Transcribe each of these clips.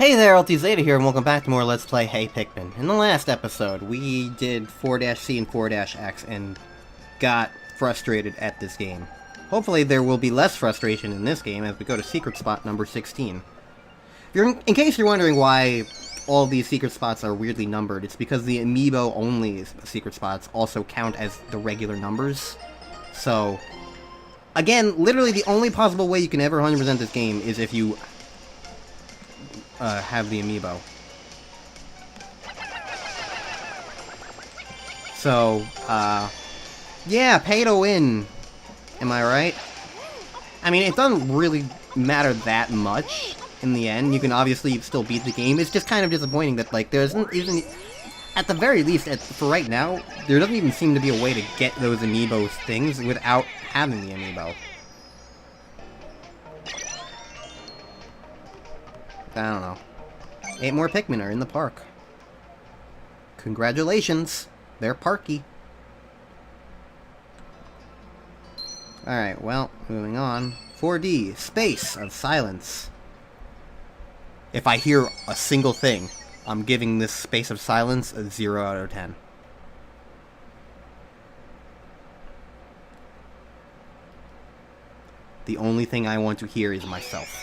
Hey there, LTZeta here, and welcome back to more Let's Play Hey Pikmin. In the last episode, we did 4-C and 4-X and got frustrated at this game. Hopefully there will be less frustration in this game as we go to secret spot number 16. In case you're wondering why all these secret spots are weirdly numbered, it's because the amiibo-only secret spots also count as the regular numbers. So, again, literally the only possible way you can ever 100% this game is if you have the amiibo. So, yeah, pay to win. Am I right? I mean, it doesn't really matter that much in the end. You can obviously still beat the game. It's just kind of disappointing that, like, there isn't, at the very least, for right now, there doesn't even seem to be a way to get those amiibo things without having the amiibo. I don't know. 8 more Pikmin are in the park. Congratulations! They're parky. Alright, well, moving on. 4D, Space of Silence. If I hear a single thing, I'm giving this Space of Silence a 0 out of 10. The only thing I want to hear is myself.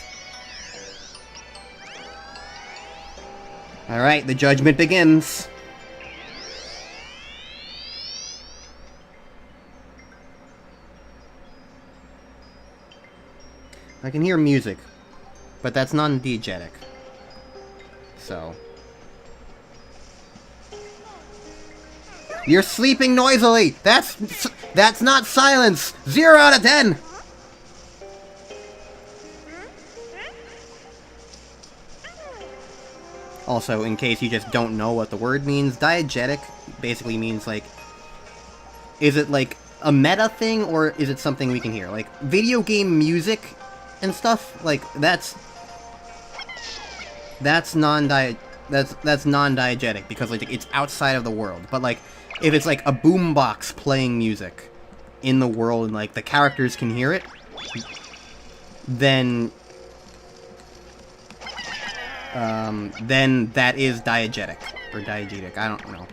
Alright, the judgment begins. I can hear music, but that's non-diegetic. So. You're sleeping noisily! That's not silence! 0 out of 10! Also, in case you just don't know what the word means, diegetic basically means, like, is it, like, a meta thing, or is it something we can hear? Like, video game music and stuff, like, that's non-diegetic, because, like, it's outside of the world. But, like, if it's, like, a boombox playing music in the world, and, like, the characters can hear it, then that is diegetic, or diegetic, I don't know.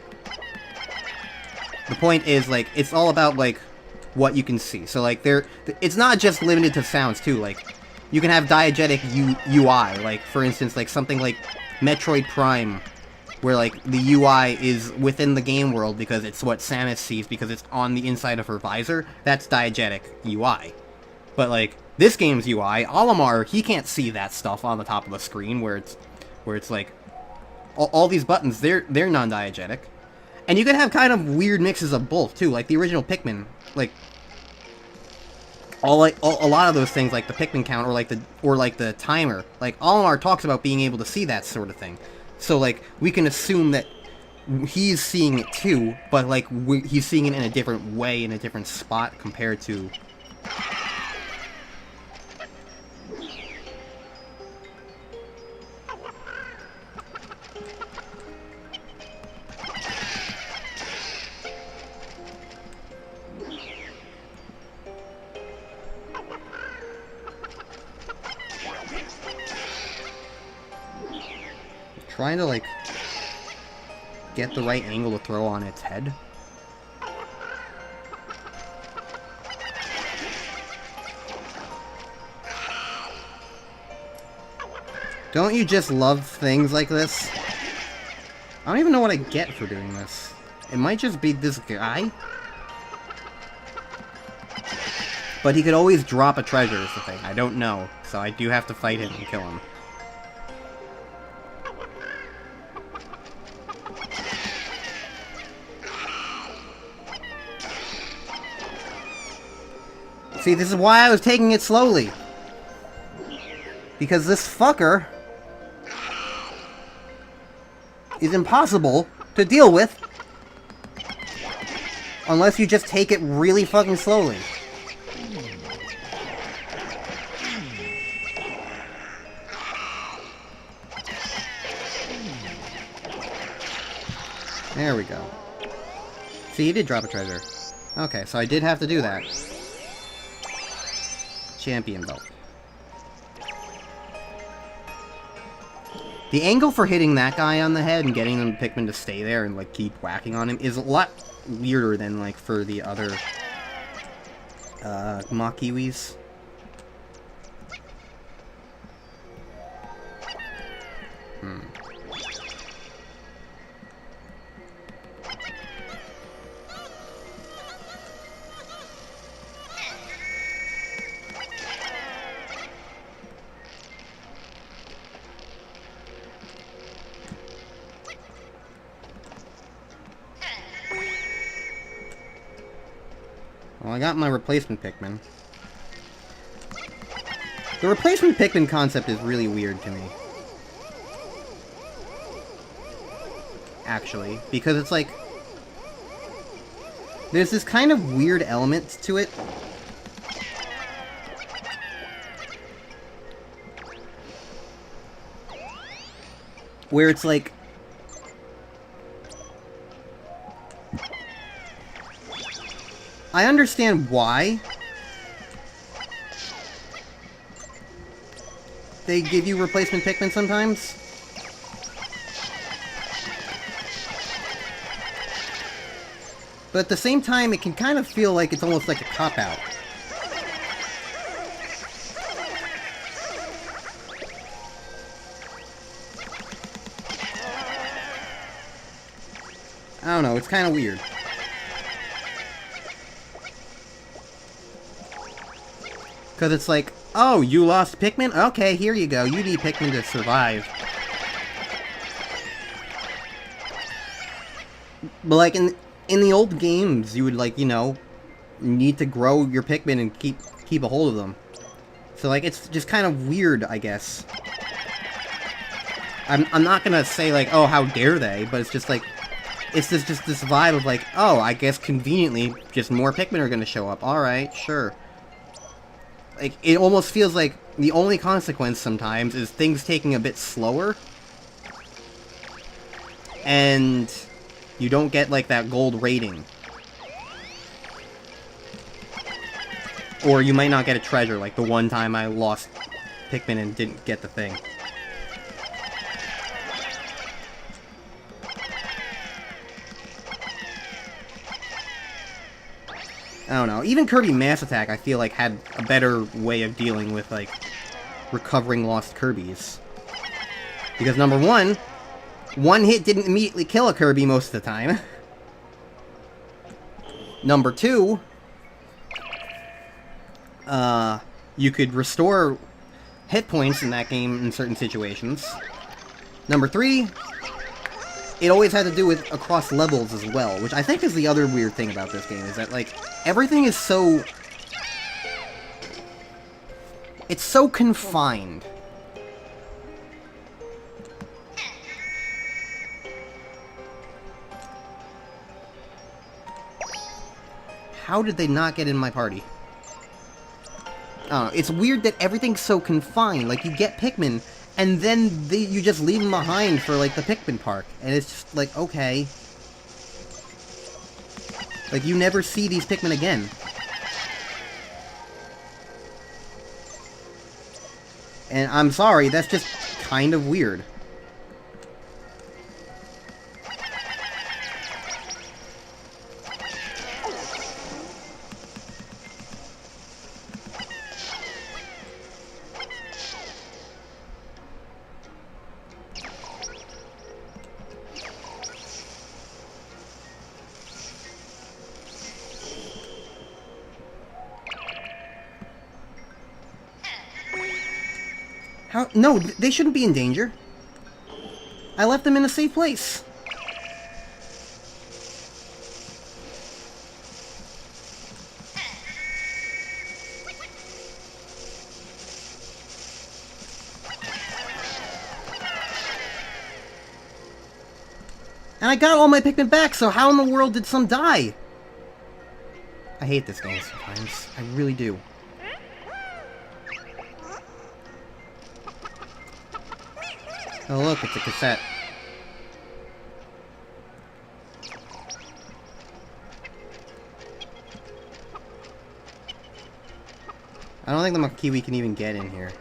The point is, like, it's all about, like, what you can see. So, like, it's not just limited to sounds, too, like, you can have diegetic UI, like, for instance, like, something like Metroid Prime, where, like, the UI is within the game world because it's what Samus sees because it's on the inside of her visor. That's diegetic UI. But, like, this game's UI, Olimar, he can't see that stuff on the top of the screen where it's like, all these buttons, they're non-diegetic. And you can have kind of weird mixes of both, too, like the original Pikmin, like, a lot of those things, like the Pikmin count, or like the timer, like, Olimar talks about being able to see that sort of thing. So, like, we can assume that he's seeing it, too, but, like, he's seeing it in a different way, in a different spot, compared to trying to, like, get the right angle to throw on its head. Don't you just love things like this? I don't even know what I get for doing this. It might just be this guy. But he could always drop a treasure is the thing. I don't know. So I do have to fight him and kill him. See, this is why I was taking it slowly. Because this fucker is impossible to deal with unless you just take it really fucking slowly. There we go. See, he did drop a treasure. Okay, so I did have to do that. Champion belt. The angle for hitting that guy on the head and getting the Pikmin to stay there and, like, keep whacking on him is a lot weirder than, like, for the other, Makiwis. Well, I got my replacement Pikmin. The replacement Pikmin concept is really weird to me. Actually, because it's like... there's this kind of weird element to it. Where it's like... I understand why they give you replacement Pikmin sometimes. But at the same time, it can kind of feel like it's almost like a cop-out. I don't know, it's kind of weird. Because it's like, oh, you lost Pikmin? Okay, here you go. You need Pikmin to survive. But like in the old games, you would like, you know, need to grow your Pikmin and keep a hold of them. So like it's just kind of weird, I guess. I'm not gonna say like, oh, how dare they, but it's just like it's just this vibe of like, oh, I guess conveniently just more Pikmin are gonna show up. Alright, sure. Like, it almost feels like the only consequence sometimes is things taking a bit slower. And you don't get, like, that gold rating. Or you might not get a treasure, like the one time I lost Pikmin and didn't get the thing. I don't know. Even Kirby Mass Attack, I feel like, had a better way of dealing with, like, recovering lost Kirbys. Because, number one hit didn't immediately kill a Kirby most of the time. Number two, you could restore hit points in that game in certain situations. Number three, it always had to do with across levels as well, which I think is the other weird thing about this game, is that, like, everything is so... it's so confined. How did they not get in my party? It's weird that everything's so confined. Like, you get Pikmin, and then you just leave them behind for, like, the Pikmin park. And it's just like, okay. Like, you never see these Pikmin again. And I'm sorry, that's just kind of weird. How? No, they shouldn't be in danger. I left them in a safe place. And I got all my Pikmin back, so how in the world did some die? I hate this game sometimes. I really do. Oh look, it's a cassette. I don't think the Makiwi can even get in here.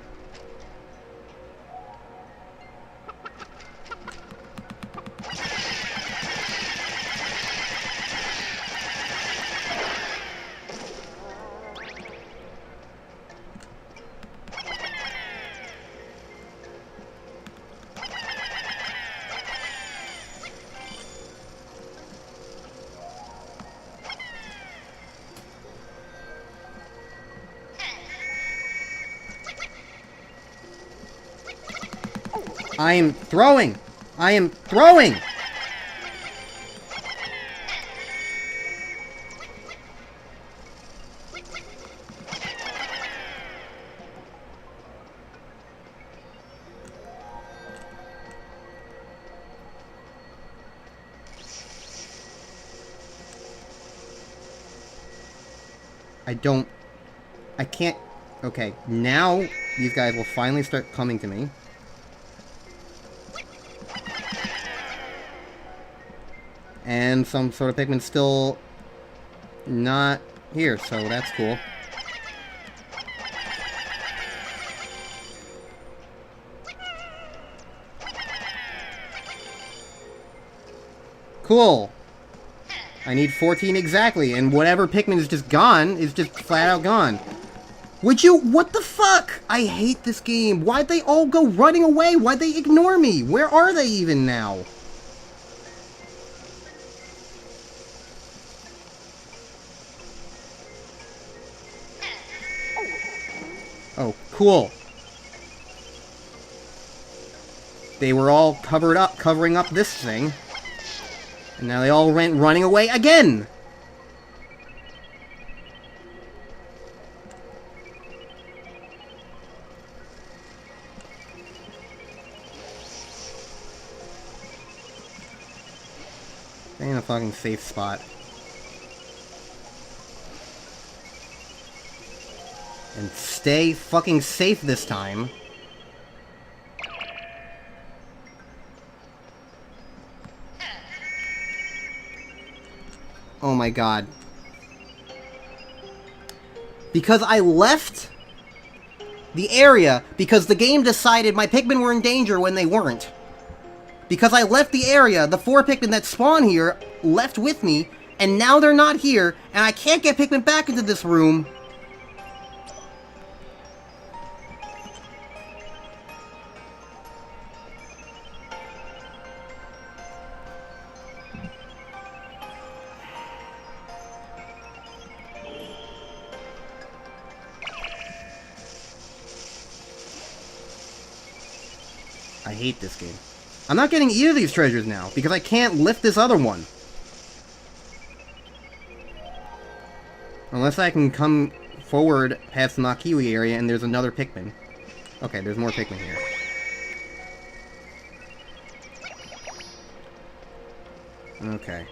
I am throwing! I am throwing! I can't... Okay, now these guys will finally start coming to me. And some sort of Pikmin still not here, so that's cool. Cool. I need 14 exactly, and whatever Pikmin is just gone is just flat out gone. Would you? What the fuck? I hate this game. Why'd they all go running away? Why'd they ignore me? Where are they even now? Oh, cool. They were all covering up this thing. And now they all went running away again! Stay in a fucking safe spot. And stay fucking safe this time. Oh my god. Because I left the area because the game decided my Pikmin were in danger when they weren't. Because I left the area, the 4 Pikmin that spawn here left with me, and now they're not here, and I can't get Pikmin back into this room. I hate this game. I'm not getting either of these treasures now, because I can't lift this other one. Unless I can come forward past the Makiwi area and there's another Pikmin. Okay, there's more Pikmin here. Okay.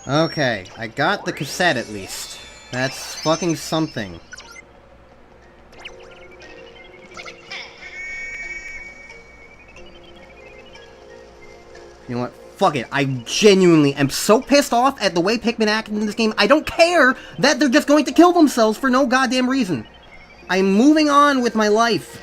Okay, I got the cassette at least. That's fucking something. You know what? Fuck it. I genuinely am so pissed off at the way Pikmin acted in this game. I don't care that they're just going to kill themselves for no goddamn reason. I'm moving on with my life.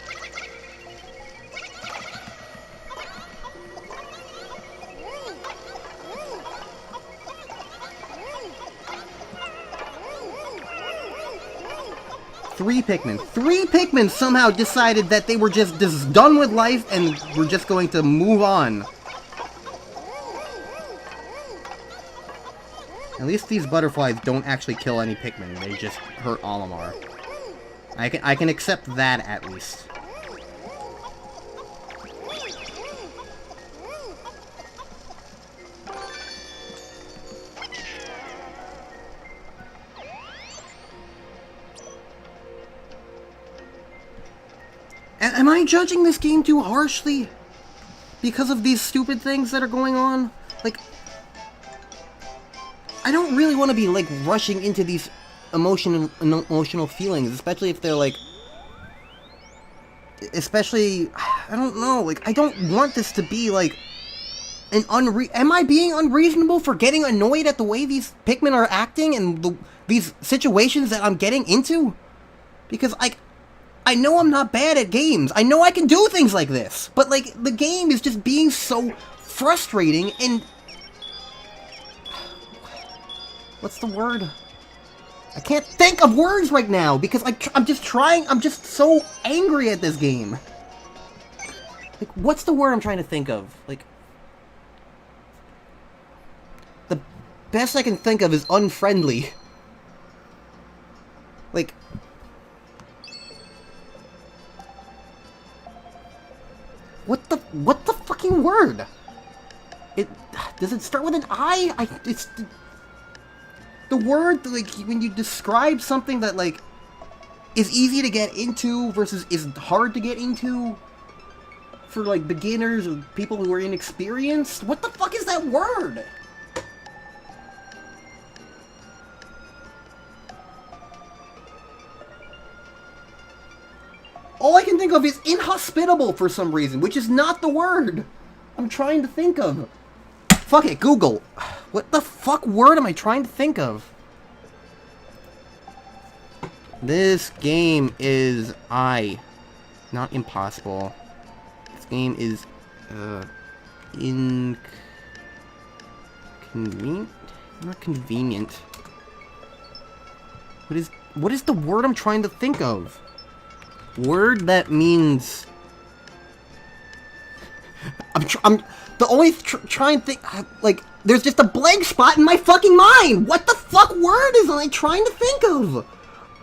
Three Pikmin somehow decided that they were just done with life and were just going to move on. At least these butterflies don't actually kill any Pikmin, they just hurt Olimar. I can accept that at least. Am I judging this game too harshly? Because of these stupid things that are going on? Like, I don't really want to be, like, rushing into these emotional feelings, especially if they're, like... Especially, I don't know, like, I don't want this to be, like, an Am I being unreasonable for getting annoyed at the way these Pikmin are acting and these situations that I'm getting into? Because, like, I know I'm not bad at games. I know I can do things like this. But, like, the game is just being so frustrating and... What's the word? I can't think of words right now because I'm just trying. I'm just so angry at this game. Like, what's the word I'm trying to think of? Like, the best I can think of is unfriendly. Like, what the fucking word? Does it start with an I? It's the word, like, when you describe something that, like, is easy to get into versus is hard to get into for, like, beginners or people who are inexperienced. What the fuck is that word? All I can think of is inhospitable for some reason, which is not the word I'm trying to think of. Fuck it, Google. What the fuck word am I trying to think of? This game is not impossible. This game is inconvenient. Not convenient. What is the word I'm trying to think of? Word that means I'm the only trying to think, like, there's just a blank spot in my fucking mind. What the fuck word is I trying to think of?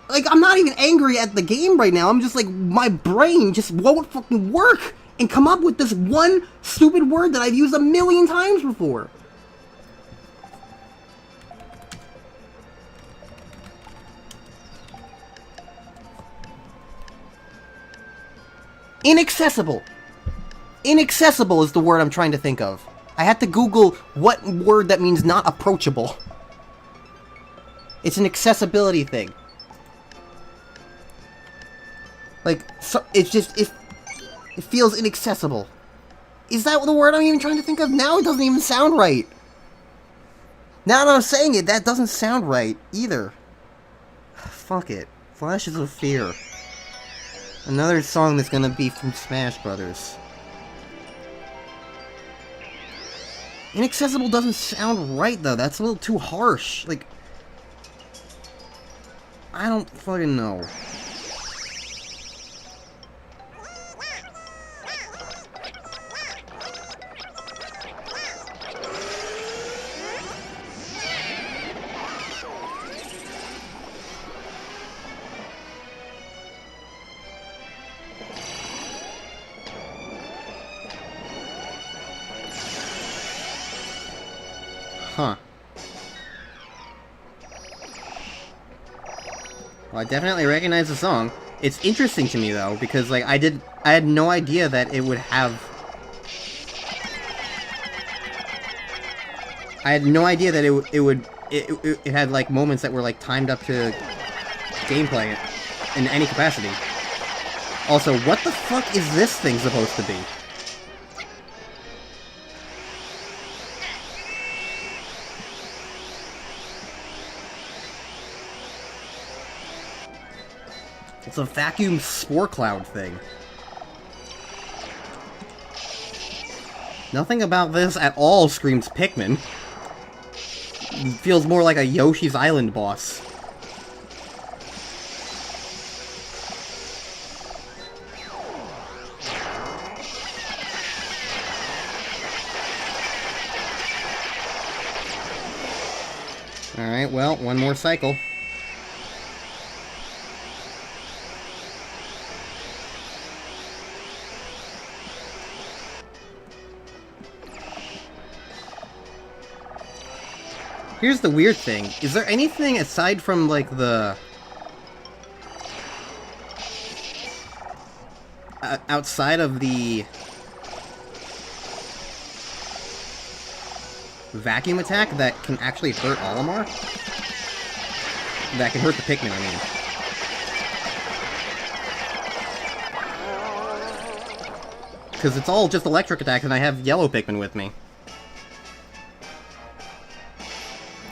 Like, I'm not even angry at the game right now. I'm just like, my brain just won't fucking work and come up with this one stupid word that I've used a million times before. Inaccessible. Inaccessible is the word I'm trying to think of. I had to Google what word that means not approachable. It's an accessibility thing. Like, so it's just, it feels inaccessible. Is that the word I'm even trying to think of? Now it doesn't even sound right. Now that I'm saying it, that doesn't sound right either. Fuck it. Flashes of Fear. Another song that's gonna be from Smash Brothers. Inaccessible doesn't sound right, though. That's a little too harsh. Like, I don't fucking know. Huh. Well, I definitely recognize the song. It's interesting to me, though, because, like, I had no idea that it would have... I had no idea that it had, like, moments that were, like, timed up to gameplay in any capacity. Also, what the fuck is this thing supposed to be? It's a vacuum spore cloud thing. Nothing about this at all screams Pikmin. It feels more like a Yoshi's Island boss. Alright, well, one more cycle. Here's the weird thing. Is there anything aside from, like, the... outside of the... vacuum attack that can actually hurt Olimar? That can hurt the Pikmin, I mean. Because it's all just electric attacks and I have yellow Pikmin with me.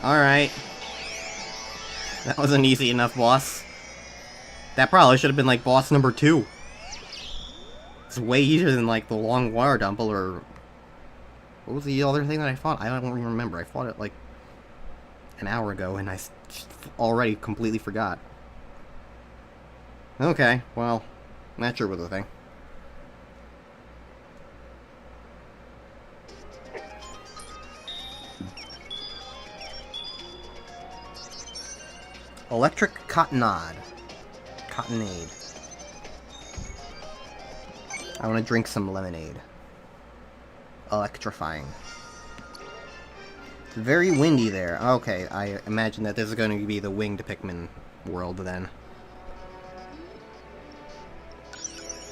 Alright. That was an easy enough boss. That probably should have been, like, boss number 2. It's way easier than, like, the long water dumple, or... What was the other thing that I fought? I don't even remember. I fought it, like, an hour ago, and I Just already completely forgot. Okay, well, not sure what the thing. Electric Cottonade. I want to drink some lemonade. Electrifying. It's very windy there. Okay, I imagine that this is going to be the winged Pikmin world then.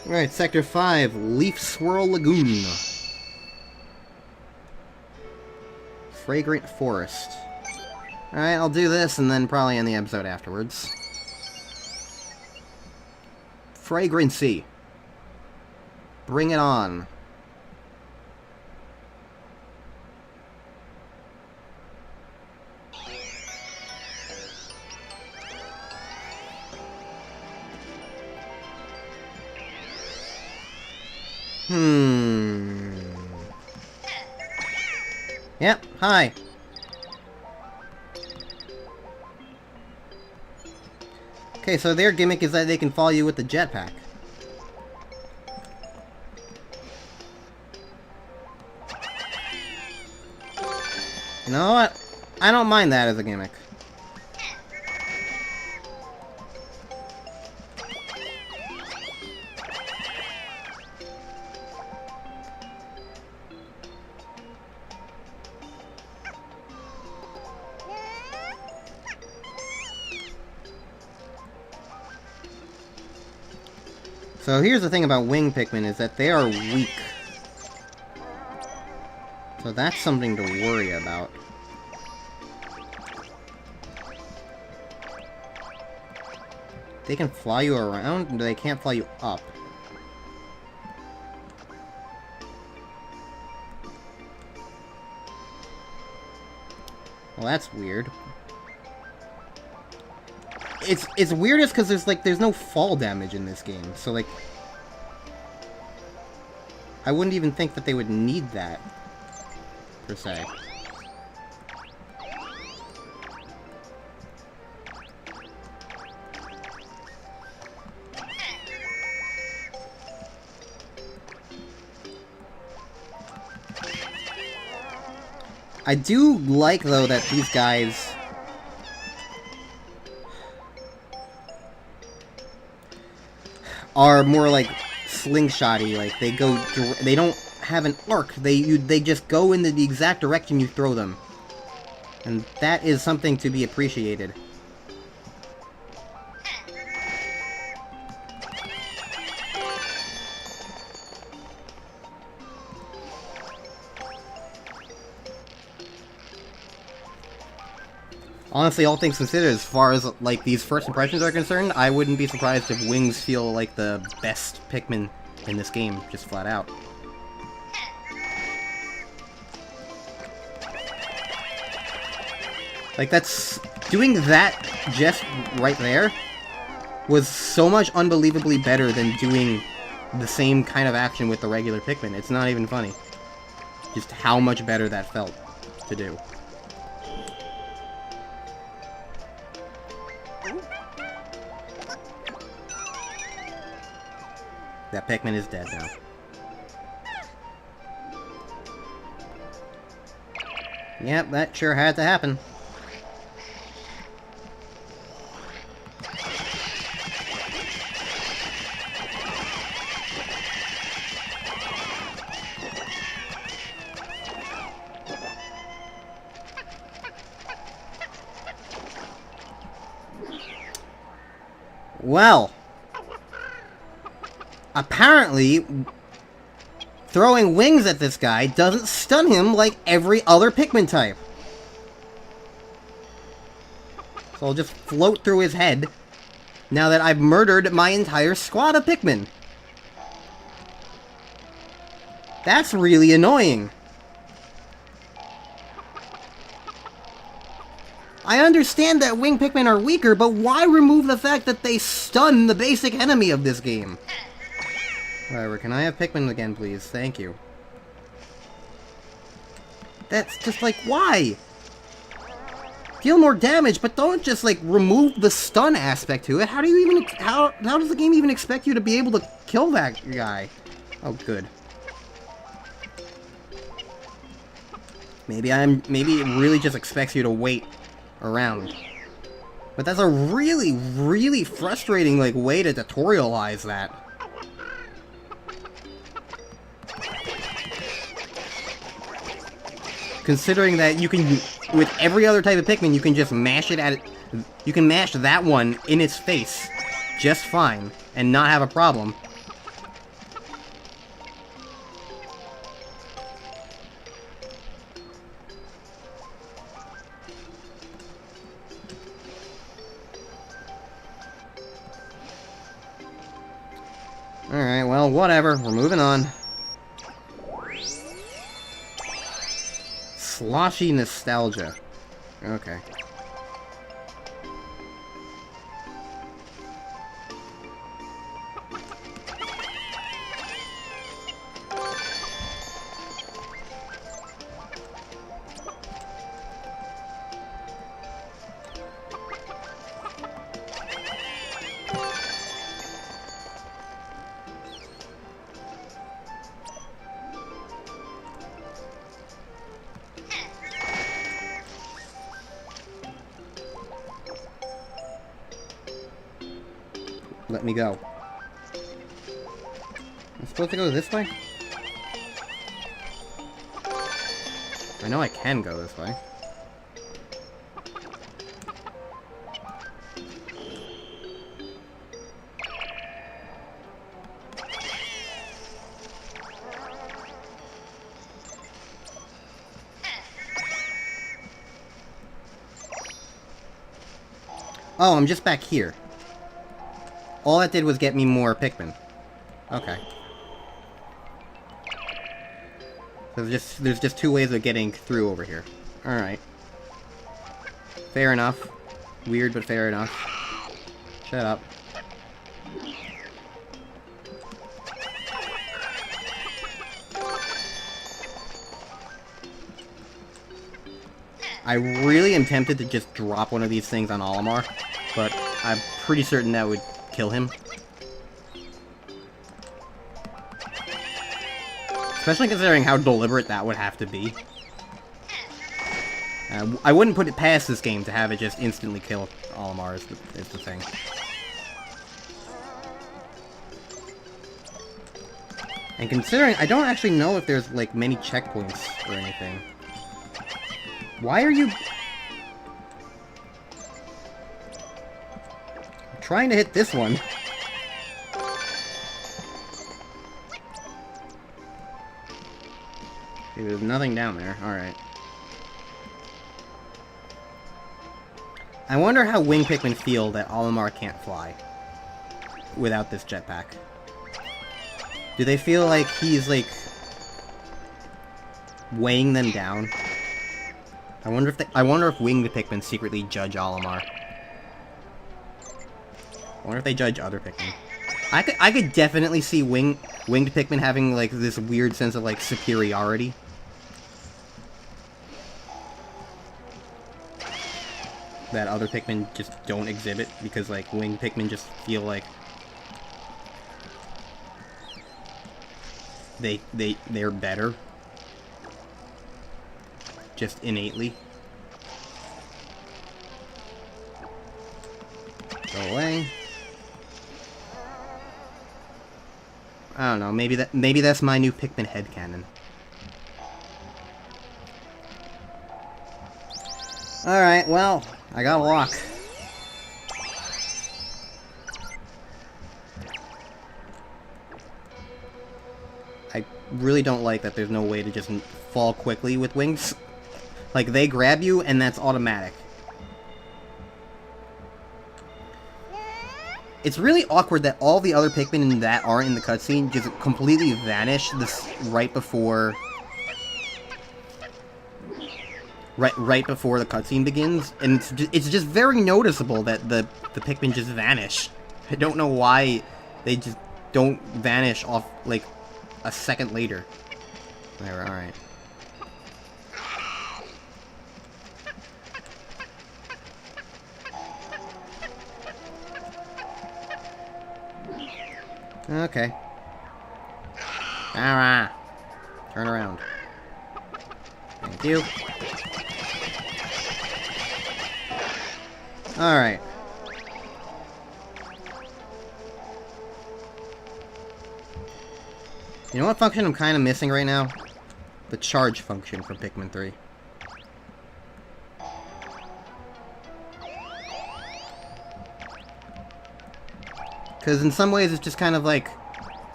Alright, Sector 5, Leaf Swirl Lagoon. Fragrant Forest. Alright, I'll do this and then probably end the episode afterwards. Fragrancy. Bring it on. Yep, hi. Okay, so their gimmick is that they can follow you with the jetpack. You know what? I don't mind that as a gimmick. So here's the thing about wing Pikmin, is that they are weak. So that's something to worry about. They can fly you around, but they can't fly you up. Well, that's weird. It's weirdest because there's no fall damage in this game, so like I wouldn't even think that they would need that per se. I do like though that these guys are more like slingshotty, like they don't have an arc. They just go in the exact direction you throw them, and that is something to be appreciated. Honestly, all things considered, as far as like these first impressions are concerned, I wouldn't be surprised if Wings feel like the best Pikmin in this game, just flat out. Like, doing that just right there was so much unbelievably better than doing the same kind of action with the regular Pikmin. It's not even funny. Just how much better that felt to do. That Pikmin is dead now. Yep, that sure had to happen. Well, apparently, throwing wings at this guy doesn't stun him like every other Pikmin type. So I'll just float through his head now that I've murdered my entire squad of Pikmin. That's really annoying. I understand that wing Pikmin are weaker, but why remove the fact that they stun the basic enemy of this game? Whatever, can I have Pikmin again, please? Thank you. That's just like, why? deal more damage, but don't just, like, remove the stun aspect to it. How do you even... How does the game even expect you to be able to kill that guy? Oh, good. Maybe it really just expects you to wait around. But that's a really, really frustrating, like, way to tutorialize that. Considering that you can, with every other type of Pikmin, you can just mash it at it. You can mash that one in its face just fine and not have a problem. Alright, well, whatever. We're moving on. Sloshy nostalgia. Okay. Let me go. I'm supposed to go this way? I know I can go this way. Oh, I'm just back here. All that did was get me more Pikmin. Okay. So there's just two ways of getting through over here. Alright. Fair enough. Weird, but fair enough. Shut up. I really am tempted to just drop one of these things on Olimar, but I'm pretty certain that would kill him. Especially considering how deliberate that would have to be. I wouldn't put it past this game to have it just instantly kill Olimar is the thing. And considering, I don't actually know if there's, like, many checkpoints or anything. Why are you... trying to hit this one. Okay, there's nothing down there. Alright. I wonder how wing Pikmin feel that Olimar can't fly without this jetpack. Do they feel like he's, like, weighing them down? I wonder if winged Pikmin secretly judge Olimar. I wonder if they judge other Pikmin. I could definitely see winged Pikmin having, like, this weird sense of, like, superiority. That other Pikmin just don't exhibit, because, like, winged Pikmin just feel like they're better. Just innately. Go away. I don't know, maybe that's my new Pikmin headcanon. Alright, well, I got a lock. I really don't like that there's no way to just fall quickly with wings. Like, they grab you, and that's automatic. It's really awkward that all the other Pikmin that aren't in the cutscene just completely vanish right before the cutscene begins, and it's just very noticeable that the Pikmin just vanish. I don't know why they just don't vanish off, like, a second later. Whatever, alright. Okay. Alright. Turn around. Thank you. Alright. You know what function I'm kind of missing right now? The charge function from Pikmin 3. Because in some ways it's just kind of like...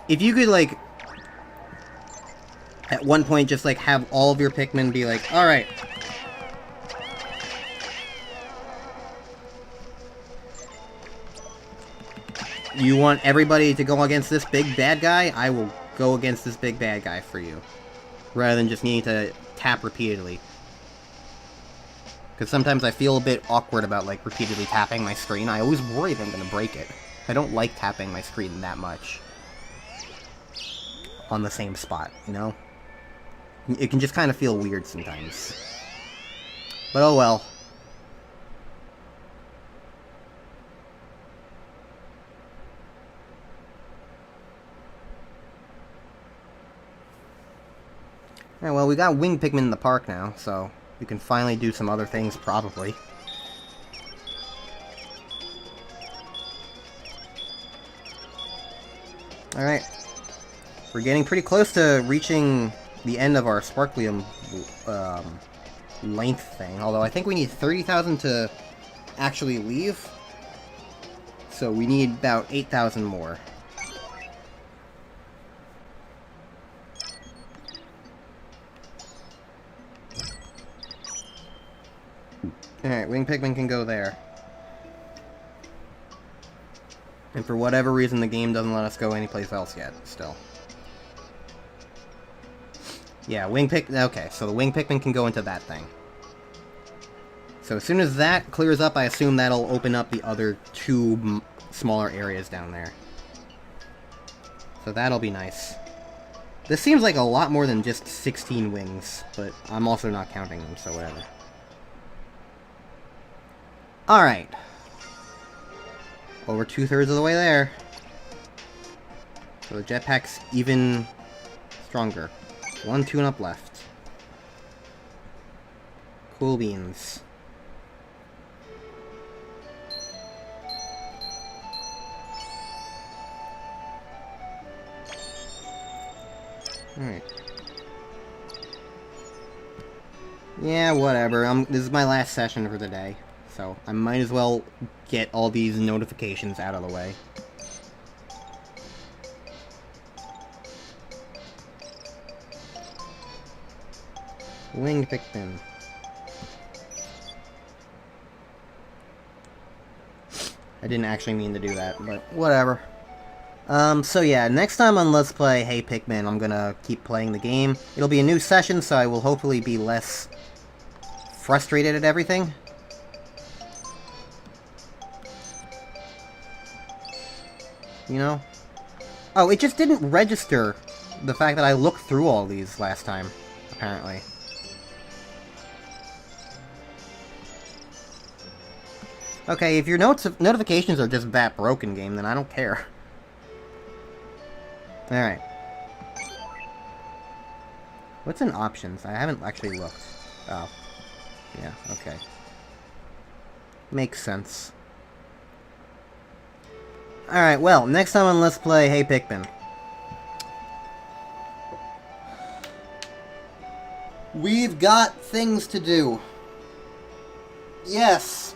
If you could, like... At one point just, like, have all of your Pikmin be like, alright. You want everybody to go against this big bad guy? I will go against this big bad guy for you. Rather than just needing to tap repeatedly. Because sometimes I feel a bit awkward about, like, repeatedly tapping my screen. I always worry that I'm going to break it. I don't like tapping my screen that much. On the same spot, you know? It can just kind of feel weird sometimes. But oh well. Alright, well, we got winged Pikmin in the park now, so we can finally do some other things, probably. Alright. We're getting pretty close to reaching the end of our Sparklium length thing, although I think we need 30,000 to actually leave. So we need about 8,000 more. Alright, winged Pikmin can go there. And for whatever reason, the game doesn't let us go anyplace else yet, still. Yeah, winged Pikmin... Okay, so the winged Pikmin can go into that thing. So as soon as that clears up, I assume that'll open up the other two smaller areas down there. So that'll be nice. This seems like a lot more than just 16 wings, but I'm also not counting them, so whatever. Alright. Over 2/3 of the way there. So the jetpack's even stronger. 1 tune-up left. Cool beans. Alright. Yeah, whatever. This is my last session for the day. So, I might as well get all these notifications out of the way. Winged Pikmin. I didn't actually mean to do that, but whatever. So yeah, next time on Let's Play Hey Pikmin, I'm gonna keep playing the game. It'll be a new session, so I will hopefully be less frustrated at everything. You know? Oh, it just didn't register the fact that I looked through all these last time, apparently. Okay, if your notifications are just that broken, game, then I don't care. Alright. What's in options? I haven't actually looked. Oh. Yeah, okay. Makes sense. Alright, well, next time on Let's Play Hey Pikmin. We've got things to do. Yes.